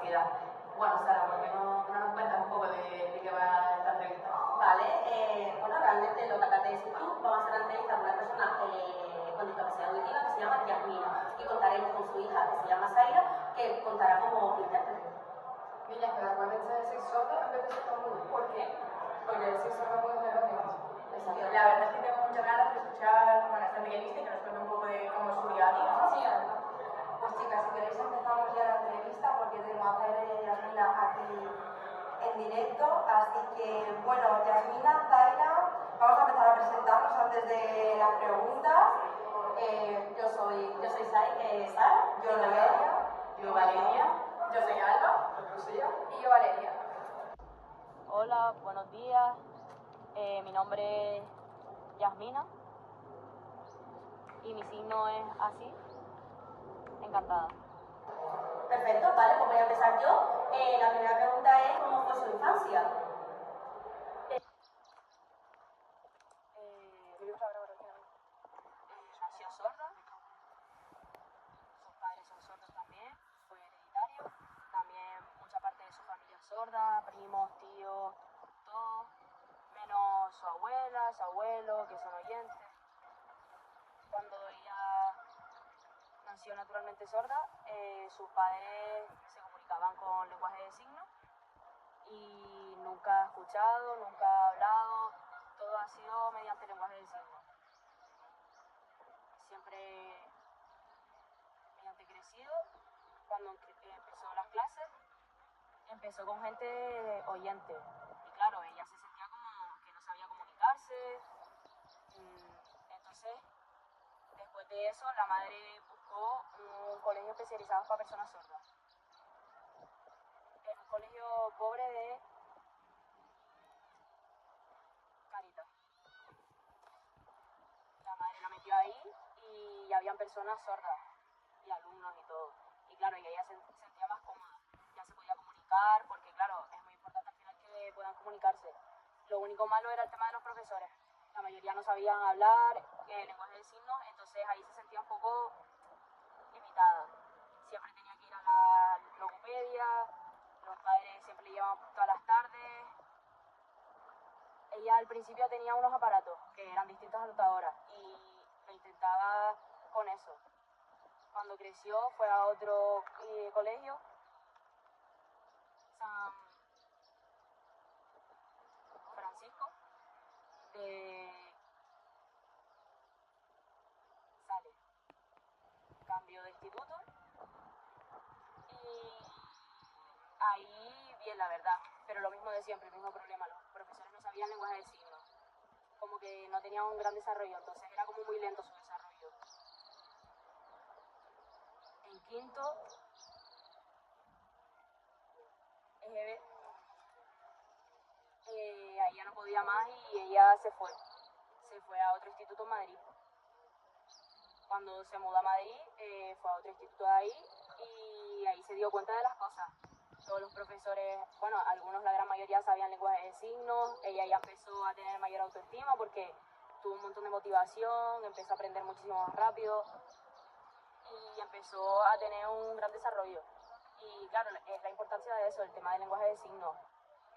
discapacidad. Bueno, Sara, ¿por qué no nos cuentas un poco de qué va esta entrevista? Vale, bueno, realmente lo que acabas de decir tú, vamos a hacer la entrevista con una persona con discapacidad auditiva que se llama Yasmina y contaremos con su hija que se llama Zaira, que contará como intérprete. Niñas, pero acuérdense de ser sorda en vez de ser sordomuda. ¿Por qué? Porque ser sordomuda es relativo. La verdad es que tengo muchas ganas de escuchar como esta pequeñista y que nos cuente un poco de cómo es su día a día, ¿no? Sí, pues chicas, si queréis empezamos ya la entrevista porque tengo a Zaira y a Yasmina aquí en directo, así que bueno, Yasmina, Zaira, vamos a empezar a presentarnos antes de las preguntas. Yo soy Sara, Yo Valeria. Yo Valeria. Yo soy Alba. Yo Lucía. Y yo Valeria. Hola, buenos días. Mi nombre es Yasmina y mi signo es así. Encantada. Perfecto, vale, pues voy a empezar yo. La primera pregunta es ¿cómo fue su infancia? Nació sorda. Sus padres son sordos también, fue hereditario. También mucha parte de su familia es sorda, primos, tíos, todos, menos su abuela, su abuelo, que son oyentes. Cuando ella nació naturalmente sorda, sus padres se comunicaban con lenguaje de signos y nunca ha escuchado, nunca ha hablado, todo ha sido mediante lenguaje de signos. Siempre mediante crecido, cuando empezó las clases, empezó con gente oyente y claro, ella se sentía como que no sabía comunicarse. Entonces, después de eso, la madre buscó un colegio especializado para personas sordas. En un colegio pobre de Caritas. La madre la metió ahí y habían personas sordas y alumnos y todo. Y claro, ella ya se sentía más cómoda, ya se podía comunicar, porque claro, es muy importante al final que puedan comunicarse. Lo único malo era el tema de los profesores. La mayoría no sabían hablar lenguaje de signos, entonces ahí se sentía un poco limitada. Siempre tenía que ir a la logopedia, los padres siempre le llevaban todas las tardes. Ella al principio tenía unos aparatos que eran distintas anotadoras y lo intentaba con eso. Cuando creció fue a otro colegio, San Francisco, de Sale. Cambio de instituto y ahí bien, la verdad, pero lo mismo de siempre, el mismo problema, los profesores no sabían lenguaje de signos, como que no tenían un gran desarrollo, entonces era como muy lento su desarrollo. En quinto, EGB, ahí ya no podía más y ella se fue a otro instituto en Madrid. Cuando se mudó a Madrid, fue a otro instituto de ahí y ahí se dio cuenta de las cosas. Todos los profesores, bueno, algunos, la gran mayoría sabían lenguaje de signos, ella ya empezó a tener mayor autoestima porque tuvo un montón de motivación, empezó a aprender muchísimo más rápido y empezó a tener un gran desarrollo. Y claro, es la importancia de eso, el tema del lenguaje de signos.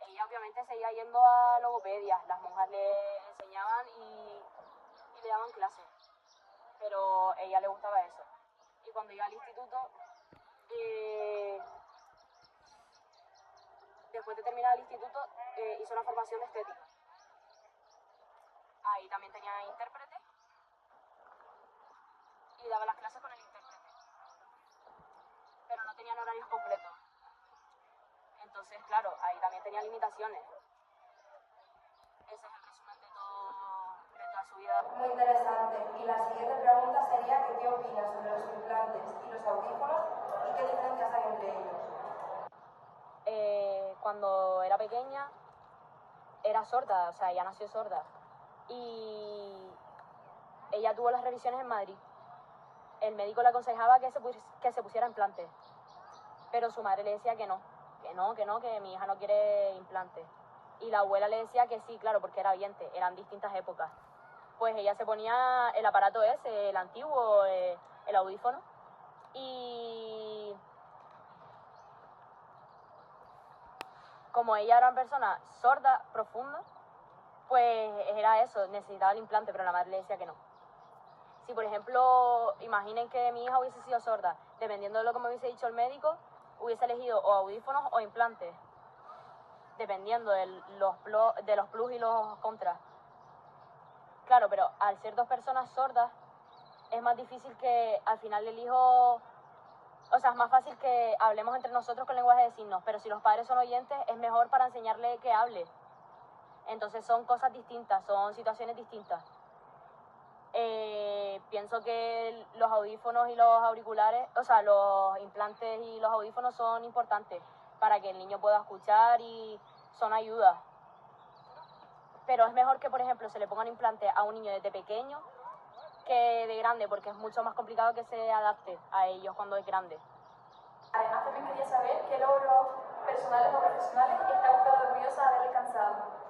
Ella obviamente seguía yendo a logopedias, las monjas le enseñaban y le daban clases, pero a ella le gustaba eso. Y cuando iba al instituto, después de terminar el instituto, hizo una formación de estética. Ahí también tenía intérprete y daba las clases con el intérprete, pero no tenían horarios completos. Entonces, claro, ahí también tenía limitaciones. Ese es el resumen de toda su vida. Muy interesante. Y la siguiente pregunta sería que ¿qué opinas sobre los implantes y los audífonos y qué diferencias hay entre ellos? Cuando era pequeña era sorda, o sea, ella nació sorda y ella tuvo las revisiones en Madrid. El médico le aconsejaba que se pusiera implantes, pero su madre le decía que mi hija no quiere implantes. Y la abuela le decía que sí, claro, porque era oyente, eran distintas épocas. Pues ella se ponía el aparato ese, el antiguo, el audífono, y como ella era una persona sorda, profunda, pues era eso, necesitaba el implante, pero la madre le decía que no. Si, por ejemplo, imaginen que mi hija hubiese sido sorda, dependiendo de lo que me hubiese dicho el médico, hubiese elegido o audífonos o implantes, dependiendo de los plus y los contras. Claro, pero al ser dos personas sordas, es más difícil que al final el hijo... O sea, es más fácil que hablemos entre nosotros con lenguaje de signos, pero si los padres son oyentes, es mejor para enseñarle que hable. Entonces son cosas distintas, son situaciones distintas. Pienso que los audífonos y los auriculares, o sea, los implantes y los audífonos son importantes para que el niño pueda escuchar y son ayudas. Pero es mejor que, por ejemplo, se le pongan implantes a un niño desde pequeño que de grande, porque es mucho más complicado que se adapte a ellos cuando es grande. Además, también quería saber qué logros personales o profesionales está usted orgullosa de haber alcanzado.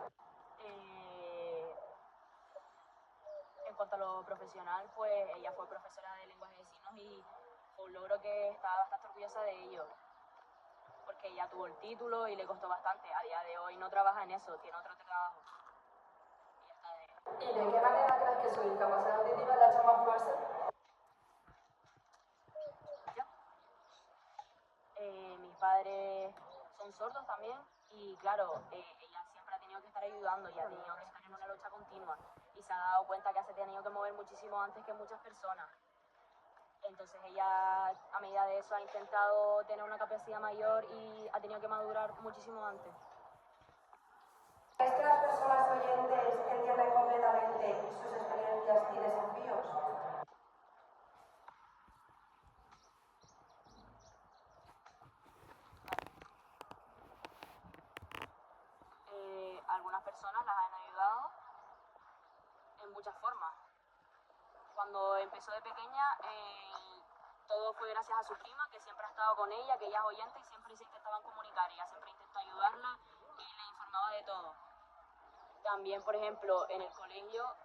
En cuanto a lo profesional, pues ella fue profesora de lenguaje de signos y fue un logro que estaba bastante orgullosa de ello, porque ella tuvo el título y le costó bastante. A día de hoy no trabaja en eso, tiene otro trabajo. ¿Y de qué manera crees que su discapacidad auditiva la ha hecho más fuerza? Mis padres son sordos también y claro, ella siempre ha tenido que estar ayudando y ha tenido que estar en una lucha continua y se ha dado cuenta que se ha tenido que mover muchísimo antes que muchas personas. Entonces ella, a medida de eso, ha intentado tener una capacidad mayor y ha tenido que madurar muchísimo antes. ¿Es que las personas oyentes entienden completamente sus experiencias y desafíos? Algunas personas las han ayudado en muchas formas. Cuando empezó de pequeña, todo fue gracias a su prima, que siempre ha estado con ella, que ella es oyente y siempre se intentaban comunicar. Ella siempre intentó ayudarla y le informaba de todo. También, por ejemplo, en el colegio,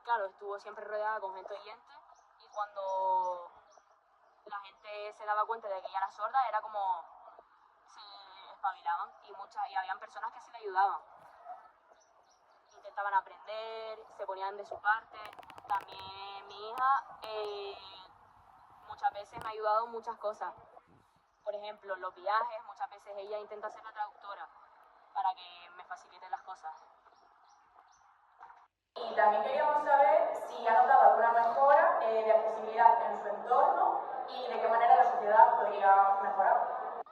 claro, estuvo siempre rodeada con gente oyente y cuando la gente se daba cuenta de que ella era sorda, era como se espabilaban y habían personas que se le ayudaban. Intentaban aprender, se ponían de su parte. También mi hija muchas veces me ha ayudado en muchas cosas. Por ejemplo, en los viajes, muchas veces ella intenta ser la traductora para que me facilite las cosas. Y también queríamos saber si ha notado alguna mejora de accesibilidad en su entorno y de qué manera la sociedad podría mejorar.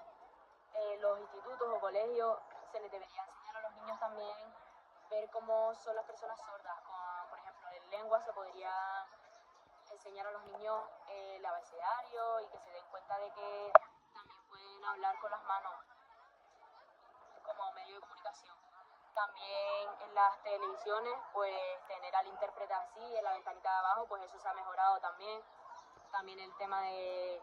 Los institutos o colegios se les debería enseñar a los niños también ver cómo son las personas sordas. Por ejemplo, en lengua se podría enseñar a los niños el abecedario y que se den cuenta de que también pueden hablar con las manos como medio de comunicación. También en las televisiones, pues tener al intérprete así, en la ventanita de abajo, pues eso se ha mejorado también. También el tema de...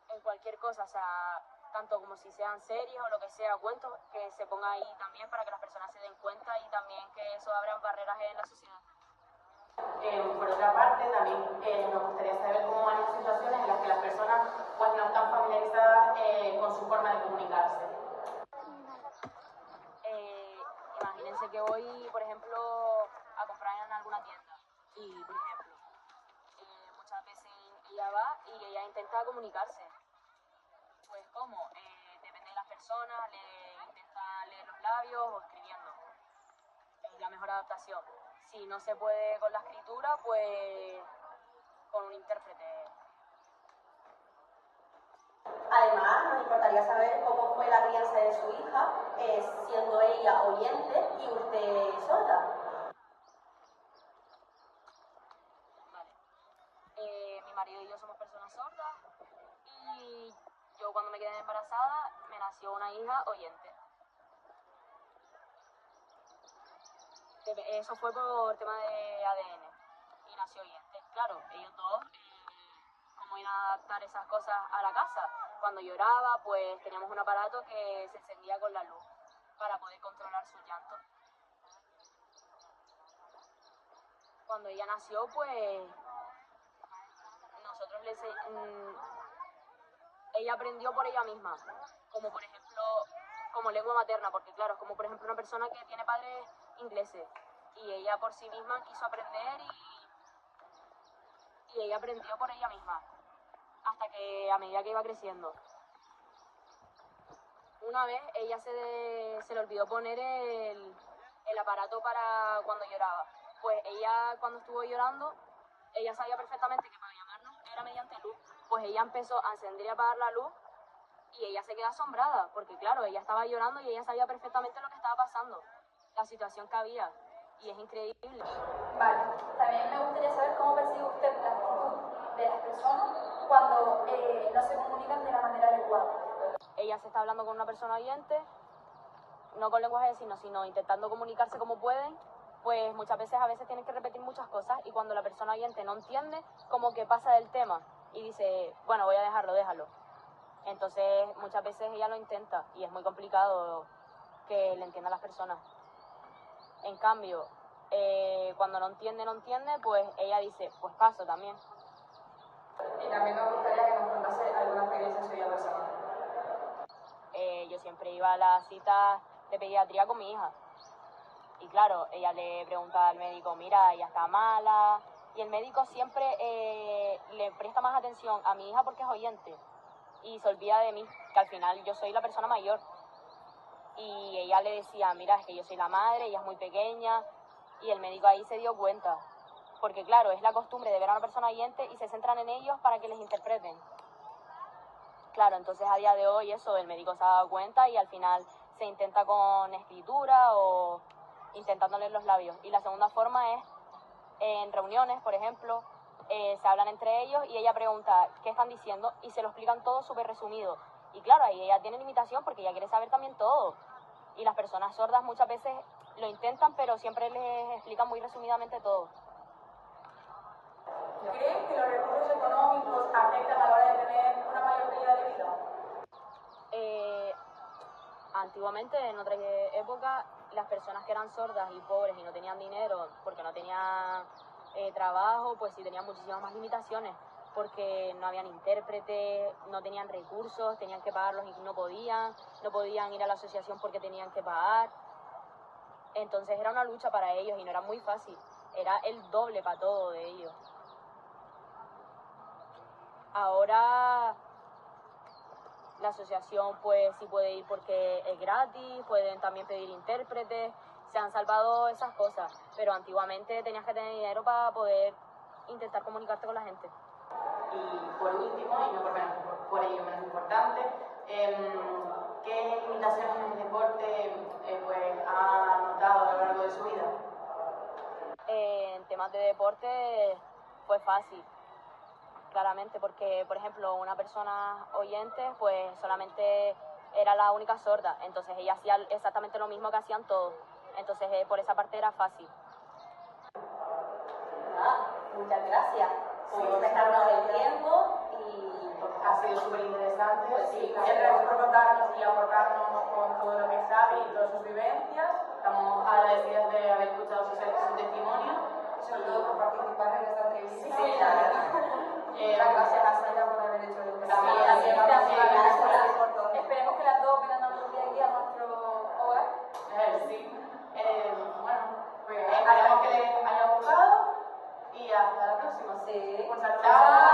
En cualquier cosa, o sea, tanto como si sean series o lo que sea, cuentos, que se ponga ahí también para que las personas se den cuenta y también que eso abra barreras en la sociedad. Por otra parte, también nos gustaría saber cómo van las situaciones en las que las personas pues, no están familiarizadas con su forma de comunicarse. Imagínense que voy, por ejemplo, a comprar en alguna tienda y, por ejemplo, muchas veces ella va y ella intenta comunicarse. Pues, ¿cómo? Depende de las personas, le intenta leer los labios o escribiendo. Es la mejor adaptación. Si no se puede con la escritura, pues con un intérprete. Además, nos importaría saber cómo fue la crianza de su hija, siendo ella oyente y usted sorda. Vale. Mi marido y yo somos personas sordas y yo cuando me quedé embarazada me nació una hija oyente. Eso fue por tema de ADN y nació oyente. Claro, ellos dos, ¿cómo iban a adaptar esas cosas a la casa? Cuando lloraba, pues teníamos un aparato que se encendía con la luz para poder controlar su llanto. cuando ella nació, pues nosotros ella aprendió por ella misma, como por ejemplo, como lengua materna, porque claro, es como por ejemplo una persona que tiene padres ingleses y ella por sí misma quiso aprender y ella aprendió por ella misma, hasta que a medida que iba creciendo. Una vez ella se le olvidó poner el aparato para cuando lloraba. Pues ella cuando estuvo llorando, ella sabía perfectamente que para llamarnos era mediante luz. Pues ella empezó a encender y apagar la luz y ella se quedó asombrada, porque claro, ella estaba llorando y ella sabía perfectamente lo que estaba pasando, la situación que había, y es increíble. Vale, también me gustaría saber cómo percibe usted la actitud de las personas cuando no se comunican de la manera adecuada. Ella se está hablando con una persona oyente, no con lenguaje de signos, sino intentando comunicarse como pueden, pues muchas veces tienen que repetir muchas cosas y cuando la persona oyente no entiende, como que pasa del tema y dice, bueno, voy a déjalo. Entonces muchas veces ella lo intenta y es muy complicado que le entiendan las personas. En cambio, cuando no entiende, pues ella dice, pues paso también. Y también me gustaría que nos contase alguna experiencia suya personal. Yo siempre iba a las citas de pediatría con mi hija. Y claro, ella le pregunta al médico, mira, ella está mala. Y el médico siempre le presta más atención a mi hija porque es oyente. Y se olvida de mí, que al final yo soy la persona mayor. Y ella le decía, mira, es que yo soy la madre, ella es muy pequeña. Y el médico ahí se dio cuenta. Porque claro, es la costumbre de ver a una persona oyente y se centran en ellos para que les interpreten. Claro, entonces a día de hoy eso, el médico se ha dado cuenta y al final se intenta con escritura o intentando leer los labios. Y la segunda forma es en reuniones, por ejemplo, se hablan entre ellos y ella pregunta qué están diciendo y se lo explican todo súper resumido. Y claro, ahí ella tiene limitación porque ella quiere saber también todo. Y las personas sordas muchas veces lo intentan, pero siempre les explican muy resumidamente todo. ¿Cree que los recursos económicos afectan a la hora de tener una mayor calidad de vida? Antiguamente, en otra época, las personas que eran sordas y pobres y no tenían dinero porque no tenían trabajo, pues sí tenían muchísimas más limitaciones porque no habían intérpretes, no tenían recursos, tenían que pagarlos y no podían ir a la asociación porque tenían que pagar. Entonces era una lucha para ellos y no era muy fácil, era el doble para todo de ellos. Ahora la asociación pues sí puede ir porque es gratis, pueden también pedir intérpretes, se han salvado esas cosas, pero antiguamente tenías que tener dinero para poder intentar comunicarte con la gente. Y por último, y no por ello menos importante, ¿qué limitaciones en el deporte pues, ha notado a lo largo de su vida? En temas de deporte fue fácil, claramente, porque por ejemplo una persona oyente pues solamente era la única sorda, entonces ella hacía exactamente lo mismo que hacían todos, entonces por esa parte era fácil. Muchas gracias por dejarnos el tiempo y Ha sido súper interesante. Pues sí, muchas gracias por contarnos y aportarnos con todo lo que sabe y todas sus vivencias. Estamos agradecidas de haber escuchado su testimonio. Sobre todo por participar en esta entrevista. Sí, la verdad. Muchas gracias a Zaira por haber hecho el Esperemos que las dos vengan algún día aquí a nuestro hogar. Sí. Bueno, pues esperamos que les haya gustado y hasta la próxima. Sí. Un saludo. Chao.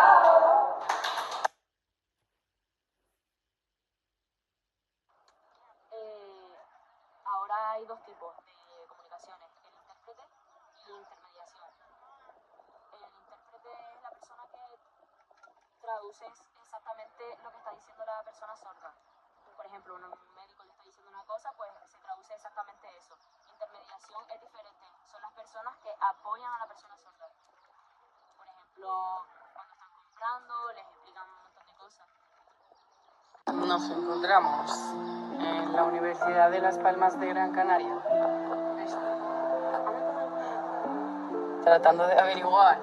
Ahora hay dos tipos de comunicaciones, el intérprete y la intermediación. El intérprete es la persona que traduce exactamente lo que está diciendo la persona sorda. Por ejemplo, un médico le está diciendo una cosa, pues se traduce exactamente eso. Intermediación es diferente, son las personas que apoyan a la persona sorda. Por ejemplo, cuando están comprando, les explican un montón de cosas. Nos encontramos en la Universidad de Las Palmas de Gran Canaria, tratando de averiguar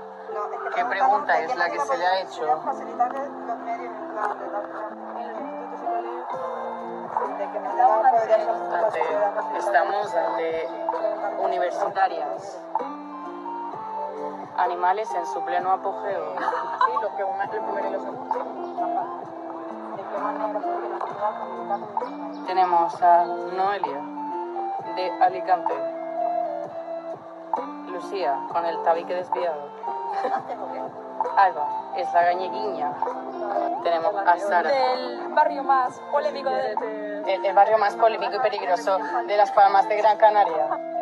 qué pregunta es la que se le ha hecho estamos ante universitarias animales en su pleno apogeo. Sí, lo que el primero y lo segundo. ¿De qué manera podría la sociedad comunicarse? Tenemos a Noelia, de Alicante. Lucía, con el tabique desviado. Alba, es la gañeguiña. Tenemos a Sara, Del barrio más polémico el barrio más polémico y peligroso de Las Palmas de Gran Canaria.